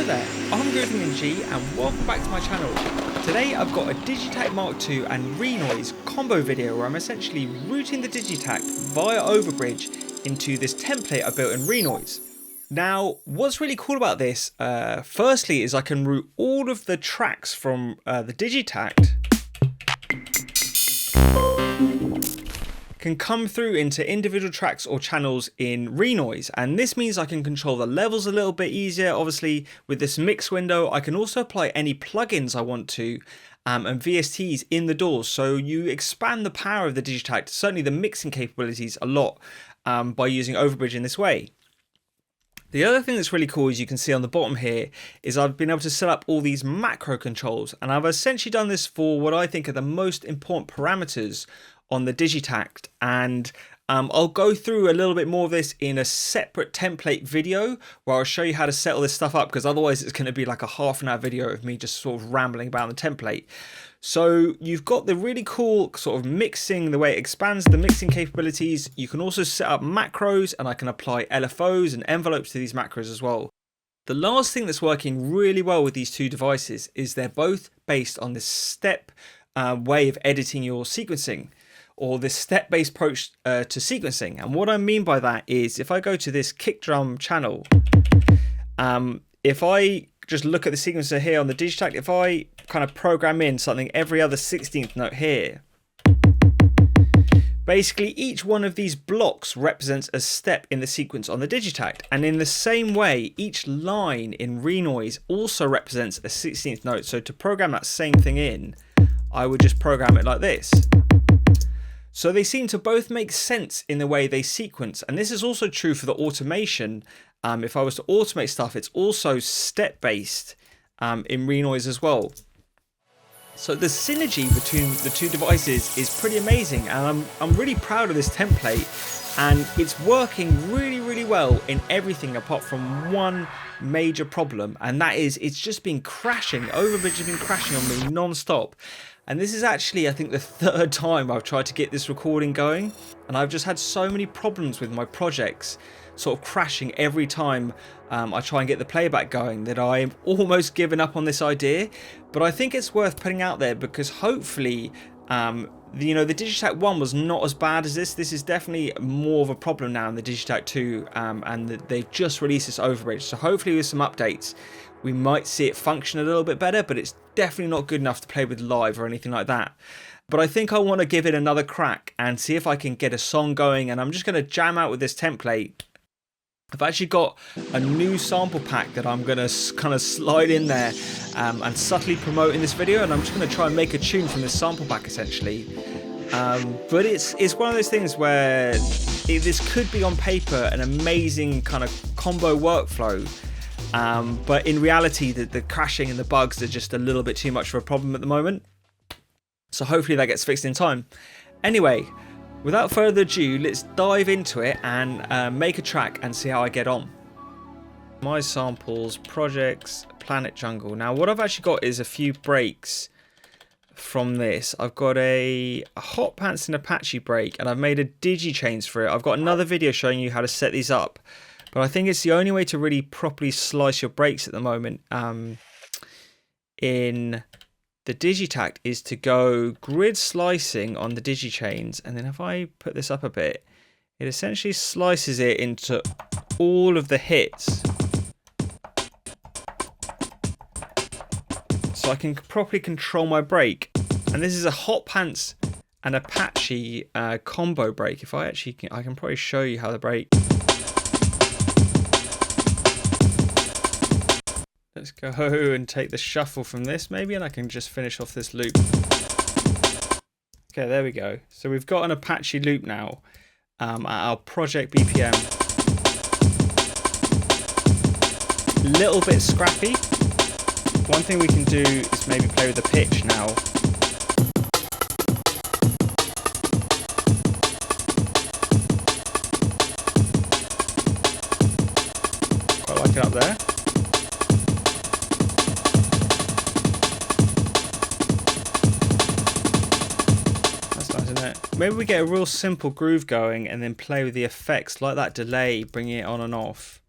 Hello there, I'm G and welcome back to my channel. Today I've got a Digitakt Mk2 and Renoise combo video where I'm essentially routing the Digitakt via Overbridge into this template I built in Renoise. Now what's really cool about this, firstly is I can route all of the tracks from the Digitakt can come through into individual tracks or channels in Renoise, and this means I can control the levels a little bit easier. Obviously with this mix window I can also apply any plugins I want to and VSTs in the doors, so you expand the power of the Digitakt, certainly the mixing capabilities, a lot by using Overbridge in this way. The other thing that's really cool, as you can see on the bottom here, is I've been able to set up all these macro controls, and I've essentially done this for what I think are the most important parameters on the Digitakt, and I'll go through a little bit more of this in a separate template video where I'll show you how to set all this stuff up, because otherwise it's going to be like a half-an-hour video of me just sort of rambling about the template. So you've got the really cool sort of mixing, the way it expands the mixing capabilities. You can also set up macros, and I can apply LFOs and envelopes to these macros as well. The last thing that's working really well with these two devices is they're both based on this step way of editing your sequencing, or this step-based approach to sequencing. And what I mean by that is, if I go to this kick drum channel, if I just look at the sequencer here on the Digitakt, if I kind of program in something every other 16th note here, basically each one of these blocks represents a step in the sequence on the Digitakt. And in the same way, each line in Renoise also represents a 16th note. So to program that same thing in, I would just program it like this. So they seem to both make sense in the way they sequence, and this is also true for the automation. If I was to automate stuff, it's also step-based in Renoise as well. So the synergy between the two devices is pretty amazing, and I'm really proud of this template, and it's working really well in everything apart from one major problem, and that is it's just been crashing. Overbridge has been crashing on me non-stop. And this is actually, I think, the third time I've tried to get this recording going, and I've just had so many problems with my projects sort of crashing every time I try and get the playback going that I'm almost given up on this idea. But I think it's worth putting out there, because hopefully the Digitakt 1 was not as bad as this. This is definitely more of a problem now in the Digitakt 2, and they've just released this Overbridge. So hopefully with some updates we might see it function a little bit better, but it's definitely not good enough to play with live or anything like that. But I think I want to give it another crack and see if I can get a song going, and I'm just going to jam out with this template. I've actually got a new sample pack that I'm going to kind of slide in there and subtly promote in this video, and I'm just going to try and make a tune from this sample pack essentially. But it's one of those things where this could be on paper an amazing kind of combo workflow, but in reality the crashing and the bugs are just a little bit too much of a problem at the moment. So hopefully that gets fixed in time. Anyway, without further ado, let's dive into it and make a track and see how I get on. My samples, projects, Planet Jungle. Now what I've actually got is a few breaks from this. I've got a Hot Pants and Apache break, and I've made a DigiChains for it. I've got another video showing you how to set these up, but I think it's the only way to really properly slice your breaks at the moment in the Digitakt is to go grid slicing on the DigiChains, and then if I put this up a bit, it essentially slices it into all of the hits, so I can properly control my break. And this is a Hot Pants and Apache combo break. If I actually can, I can probably show you how the break. Let's go and take the shuffle from this maybe, and I can just finish off this loop. Okay, there we go. So we've got an Apache loop now at our project BPM. Little bit scrappy. One thing we can do is maybe play with the pitch now. Quite like it up there. Maybe we get a real simple groove going and then play with the effects like that delay, bringing it on and off.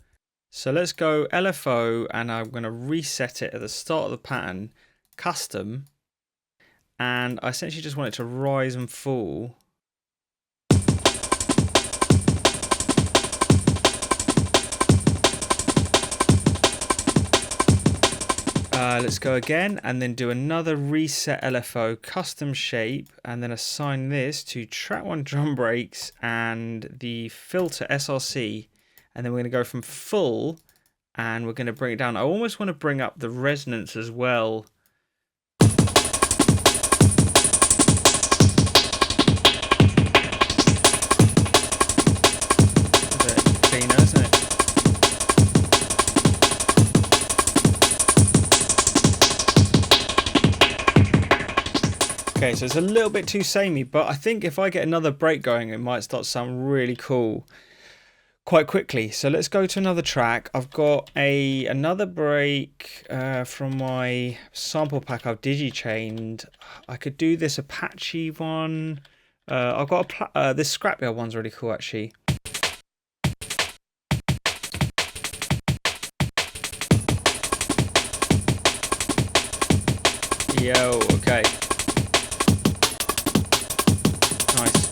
So let's go LFO, and I'm going to reset it at the start of the pattern, custom, and I essentially just want it to rise and fall. Let's go again and then do another reset LFO, custom shape, and then assign this to track 1 drum brakes and the filter SRC, and then we're going to go from full and we're going to bring it down. I almost want to bring up the resonance as well. A bit cleaner, isn't it? Okay, so it's a little bit too samey, but I think if I get another break going, it might start to sound really cool quite quickly. So let's go to another track. I've got another break from my sample pack I've DigiChained. I could do this Apache one. I've got this Scrapyard one's really cool actually. Yo, okay. Nice.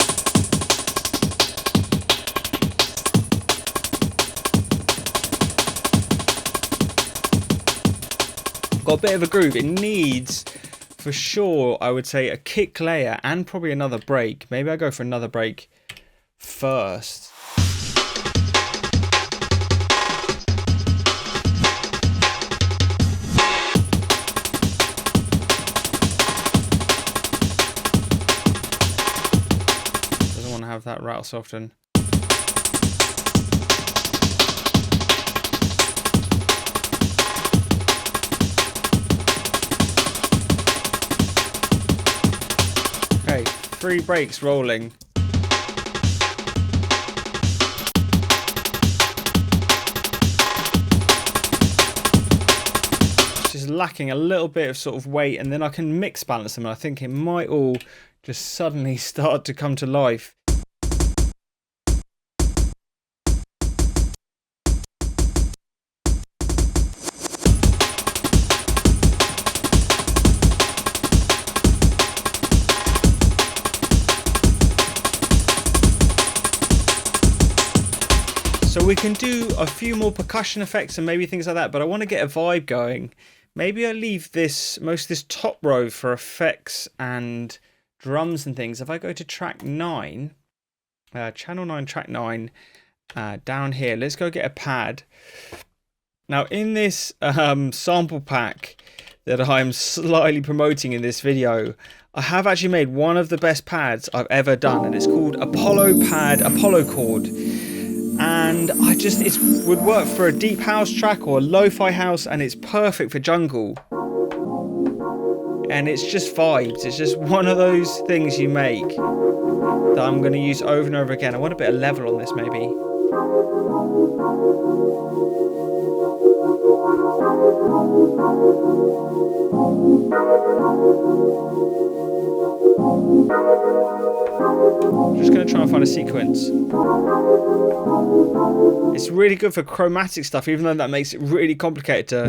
Got a bit of a groove. It needs, for sure, I would say a kick layer and probably another break. Maybe I go for another break first. Doesn't want to have that rattle so often. Okay, 3 breaks rolling. Just lacking a little bit of sort of weight, and then I can mix balance them, and I think it might all just suddenly start to come to life. So we can do a few more percussion effects and maybe things like that, but I want to get a vibe going. Maybe I leave most of this top row for effects and drums and things. If I go to track 9, channel 9, track 9, down here, let's go get a pad. Now in this sample pack that I'm slightly promoting in this video, I have actually made one of the best pads I've ever done, and it's called Apollo Pad Apollo Chord. And it would work for a deep house track or a lo-fi house, and it's perfect for jungle. And it's just vibes. It's just one of those things you make that I'm going to use over and over again. I want a bit of level on this maybe. I'm just going to try and find a sequence. It's really good for chromatic stuff, even though that makes it really complicated to...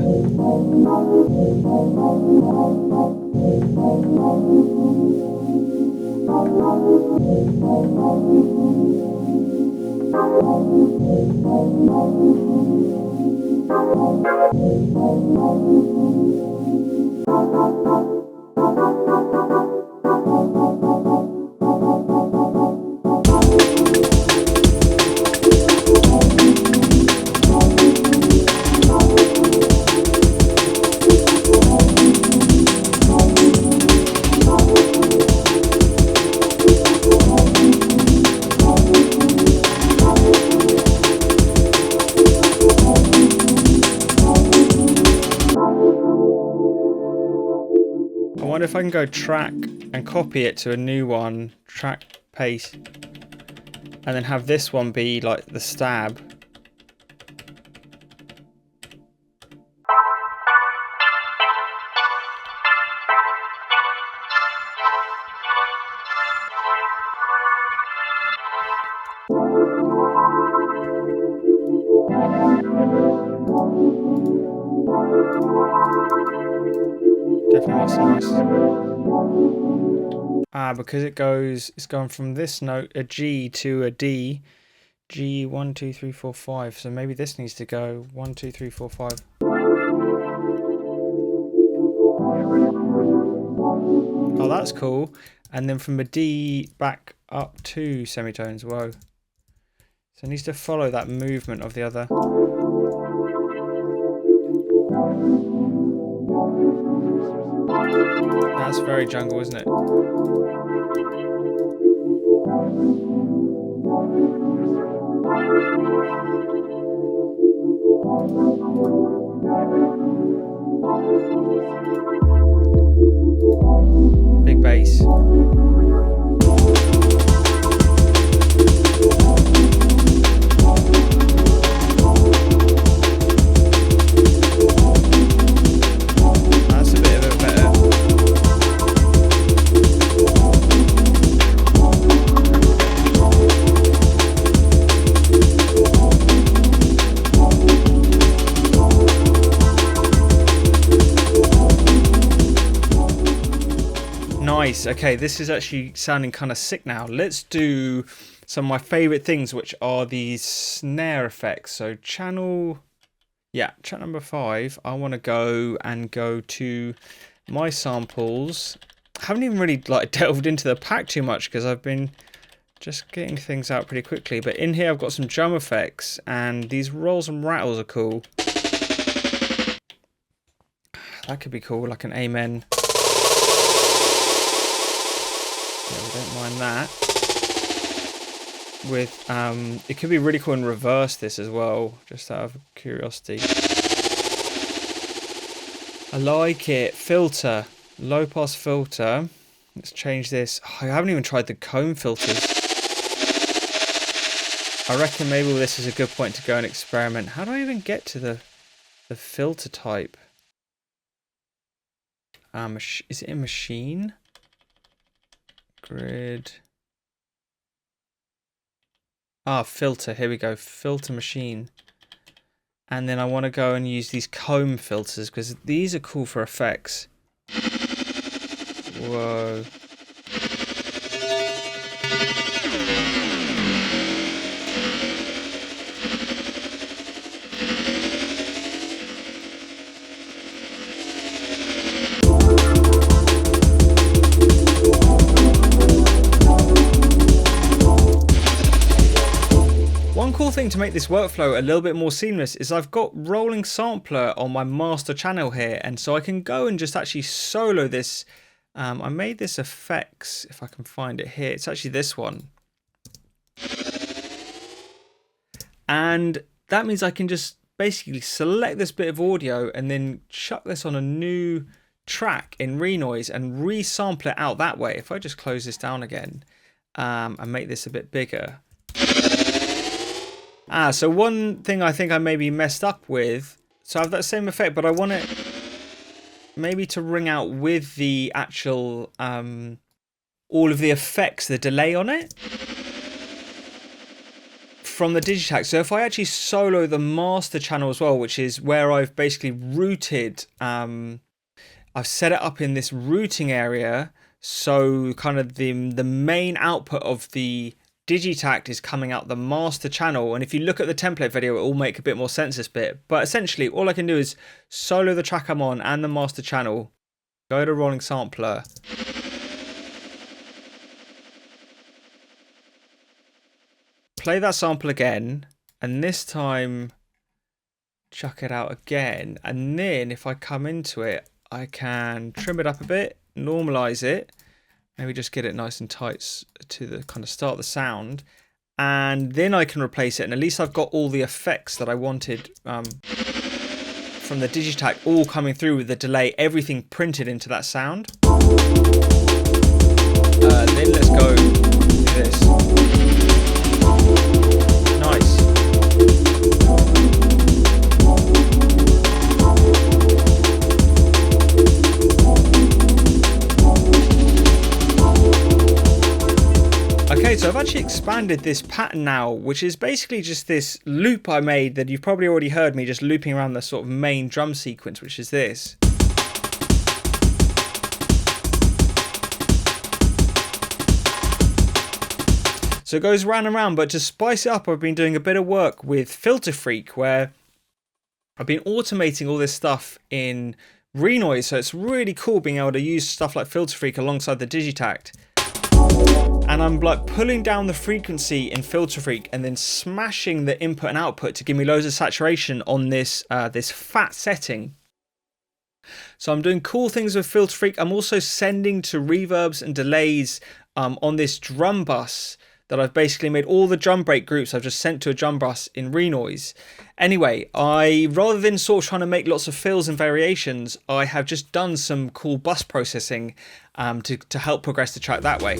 I wonder if I can go track and copy it to a new one, track, paste, and then have this one be like the stab. Definitely makes it nice. Because it's going from this note, a G, to a D. G, 1, 2, 3, 4, 5. So maybe this needs to go 1, 2, 3, 4, 5. Oh, that's cool. And then from a D back up 2 semitones. Whoa. So it needs to follow that movement of the other. That's very jungle, isn't it? Big bass. That's a bit of a better. Nice. Okay, this is actually sounding kind of sick now. Let's do some of my favorite things, which are these snare effects. So channel number 5. I want to go to my samples. I haven't even really delved into the pack too much because I've been just getting things out pretty quickly. But in here I've got some drum effects, and these rolls and rattles are cool. That could be cool, like an amen. Yeah, we don't mind that. With it could be really cool in reverse this as well, just out of curiosity. I like it. Filter, low pass filter. Let's change this. Oh, I haven't even tried the comb filters. I reckon maybe this is a good point to go and experiment. How do I even get to the filter type? Is it in machine? Grid. Filter. Here we go. Filter machine. And then I want to go and use these comb filters because these are cool for effects. Whoa. One cool thing to make this workflow a little bit more seamless is I've got rolling sampler on my master channel here, and so I can go and just actually solo this. I made this effects, if I can find it here. It's actually this one. And that means I can just basically select this bit of audio and then chuck this on a new track in Renoise and resample it out that way. If I just close this down again and make this a bit bigger. So one thing I think I maybe messed up with, so I have that same effect, but I want it maybe to ring out with the actual, all of the effects, the delay on it from the Digitakt. So if I actually solo the master channel as well, which is where I've basically routed, I've set it up in this routing area. So kind of the main output of the Digitakt is coming out the master channel, and if you look at the template video, it will make a bit more sense this bit. But essentially all I can do is solo the track I'm on and the master channel, go to rolling sampler, play that sample again, and this time chuck it out again. And then if I come into it, I can trim it up a bit, normalize it, maybe just get it nice and tight to the kind of start the sound, and then I can replace it, and at least I've got all the effects that I wanted from the Digitakt all coming through with the delay, everything printed into that sound. Then let's go do this. Nice. Okay, so I've actually expanded this pattern now, which is basically just this loop I made that you've probably already heard me just looping around the sort of main drum sequence, which is this. So it goes round and round, but to spice it up, I've been doing a bit of work with FilterFreak, where I've been automating all this stuff in Renoise, so it's really cool being able to use stuff like FilterFreak alongside the Digitakt. And I'm like pulling down the frequency in FilterFreak and then smashing the input and output to give me loads of saturation on this this fat setting. So I'm doing cool things with FilterFreak. I'm also sending to reverbs and delays on this drum bus that I've basically made. All the drum break groups I've just sent to a drum bus in Renoise. Anyway, rather than sort of trying to make lots of fills and variations, I have just done some cool bus processing to help progress the track that way.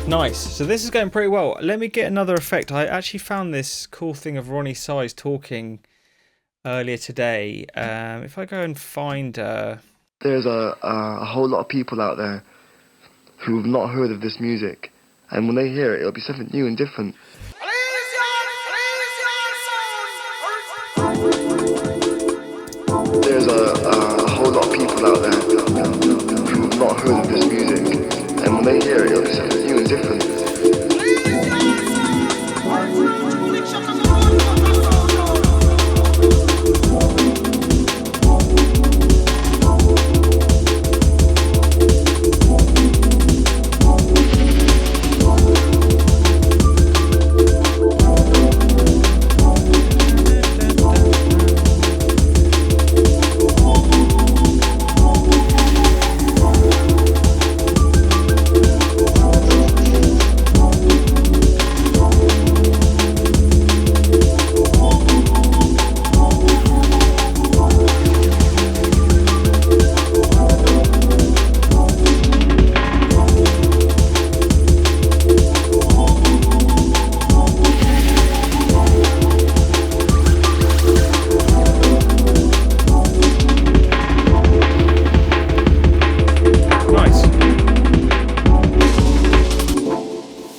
Nice, so this is going pretty well. Let me get another effect. I actually found this cool thing of Roni Size talking earlier today. If I go and find there's a whole lot of people out there who've not heard of this music, and when they hear it, it'll be something new and different. There's a whole lot of people out there who've not heard of this music, and when they hear it, it'll be something new and different.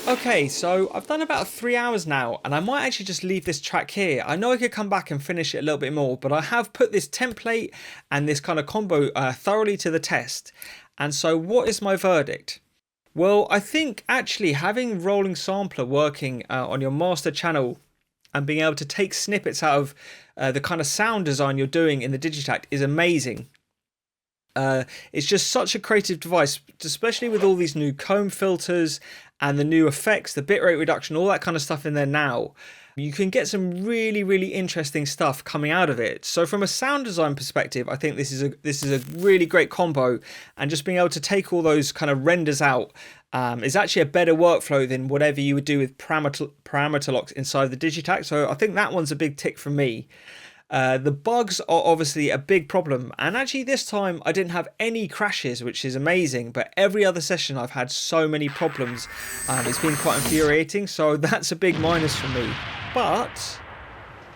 Okay, so I've done about 3 hours now, and I might actually just leave this track here. I know I could come back and finish it a little bit more, but I have put this template and this kind of combo thoroughly to the test. And so what is my verdict? Well, I think actually having Rolling Sampler working on your master channel and being able to take snippets out of the kind of sound design you're doing in the Digitakt is amazing. It's just such a creative device, especially with all these new comb filters and the new effects, the bitrate reduction, all that kind of stuff in there now. You can get some really, really interesting stuff coming out of it. So from a sound design perspective, I think this is a really great combo, and just being able to take all those kind of renders out is actually a better workflow than whatever you would do with parameter locks inside the Digitakt. So I think that one's a big tick for me. The bugs are obviously a big problem, and actually this time I didn't have any crashes, which is amazing, but every other session I've had so many problems. It's been quite infuriating, so that's a big minus for me. But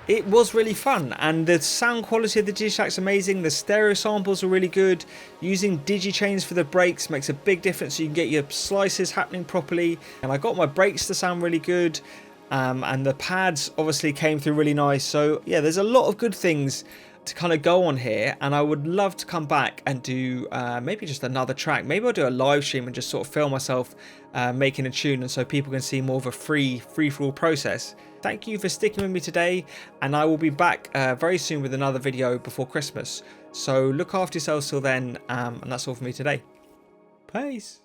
it was really fun, and the sound quality of the Digitakt's amazing. The stereo samples are really good. Using DigiChains for the breaks makes a big difference, so you can get your slices happening properly, and I got my breaks to sound really good. And the pads obviously came through really nice. So yeah, there's a lot of good things to kind of go on here, and I would love to come back and do maybe just another track. Maybe I'll do a live stream and just sort of film myself making a tune, and so people can see more of a free-for-all process. Thank you for sticking with me today, and I will be back very soon with another video before Christmas. So look after yourselves till then, and that's all for me today. Peace.